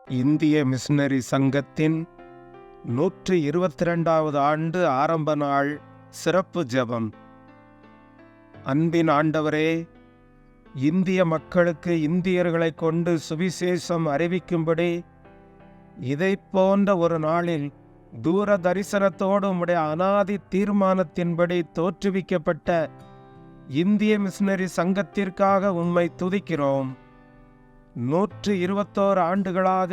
இந்திய மிஷனரி சங்கத்தின் 122வது ஆண்டு ஆரம்ப நாள் சிறப்பு ஜெபம். அன்பின் ஆண்டவரே, இந்திய மக்களுக்கு இந்தியர்களை கொண்டு சுவிசேஷம் அறிவிக்கும்படி இதை போன்ற ஒரு நாளில் தூர தரிசனத்தோடு உம்முடைய அனாதி தீர்மானத்தின்படி தோற்றுவிக்கப்பட்ட இந்திய மிஷனரி சங்கத்திற்காக உம்மை துதிக்கிறோம். 121 ஆண்டுகளாக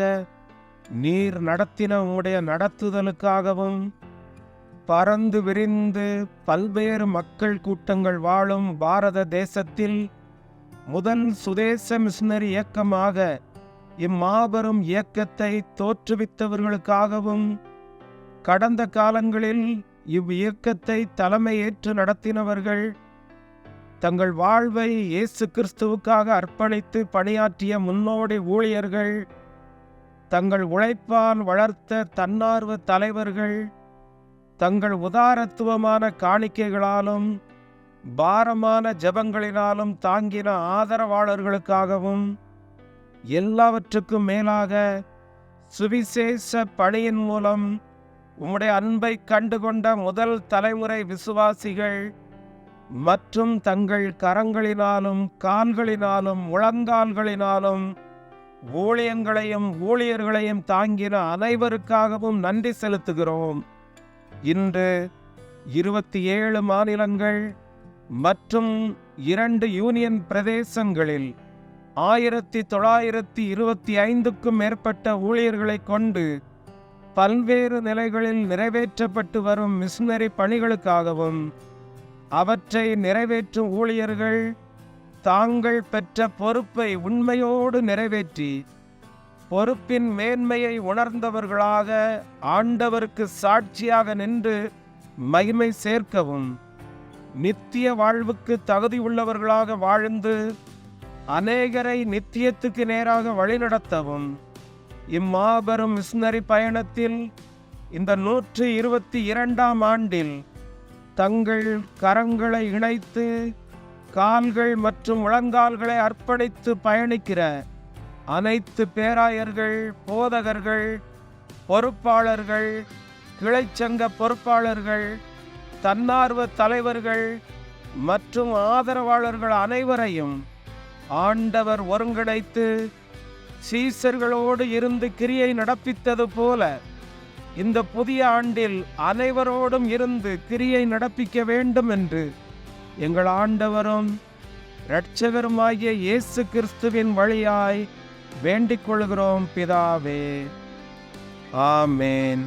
நீர் நடத்தின உம்முடைய நடத்துதலுக்காகவும் பறந்து விரிந்து பல்வேறு மக்கள் கூட்டங்கள் வாழும் பாரத தேசத்தில் முதல் சுதேச மிஷனரி இயக்கமாக இம்மாபெரும் இயக்கத்தை தோற்றுவித்தவர்களுக்காகவும் கடந்த காலங்களில் இவ்வியக்கத்தை தலைமையேற்று நடத்தினவர்கள், தங்கள் வாழ்வை இயேசு கிறிஸ்துவுக்காக அர்ப்பணித்து பணியாற்றிய முன்னோடி ஊழியர்கள், தங்கள் உழைப்பால் வளர்த்த தன்னார்வ தலைவர்கள், தங்கள் உதாரத்துவமான காணிக்கைகளாலும் பாரமான ஜெபங்களினாலும் தாங்கின ஆதரவாளர்களுக்காகவும், எல்லாவற்றுக்கும் மேலாக சுவிசேஷ பணியின் மூலம் உம்முடைய அன்பை கண்டுகொண்ட முதல் தலைமுறை விசுவாசிகள் மற்றும் தங்கள் கரங்களினாலும் கால்களினாலும் முழங்கால்களினாலும் ஊழியங்களையும் ஊழியர்களையும் தாங்கின அனைவருக்காகவும் நன்றி செலுத்துகிறோம். இன்று 27 மாநிலங்கள் மற்றும் 2 யூனியன் பிரதேசங்களில் 1925க்கும் மேற்பட்ட ஊழியர்களை கொண்டு பல்வேறு நிலைகளில் நிறைவேற்றப்பட்டு வரும் மிஷனரி பணிகளுக்காகவும் அவற்றை நிறைவேற்றும் ஊழியர்கள் தாங்கள் பெற்ற பொறுப்பை உண்மையோடு நிறைவேற்றி பொறுப்பின் மேன்மையை உணர்ந்தவர்களாக ஆண்டவருக்கு சாட்சியாக நின்று மகிமை சேர்க்கவும், நித்திய வாழ்வுக்கு தகுதி உள்ளவர்களாக வாழ்ந்து அநேகரை நித்தியத்துக்கு நேராக வழிநடத்தவும் இம்மாபெரும் மிஷனரி பயணத்தில் இந்த 122ஆம் ஆண்டில் தங்கள் கரங்களை இணைத்து கால்கள் மற்றும் முழங்கால்களை அர்ப்பணித்து பயணிக்கிற அனைத்து பேராயர்கள், போதகர்கள், பொறுப்பாளர்கள், கிளைச்சங்க பொறுப்பாளர்கள், தன்னார்வ தலைவர்கள் மற்றும் ஆதரவாளர்கள் அனைவரையும் ஆண்டவர் ஒருங்கிணைத்து சீசர்களோடு இருந்து கிரியை நடப்பித்தது போல இந்த புதிய ஆண்டில் அனைவரோடும் இருந்து கிரியை நடப்பிக்க வேண்டும் என்று எங்கள் ஆண்டவரும் இரட்சகருமாகிய இயேசு கிறிஸ்துவின் வழியாய் வேண்டிக் கொள்கிறோம் பிதாவே. ஆமேன்.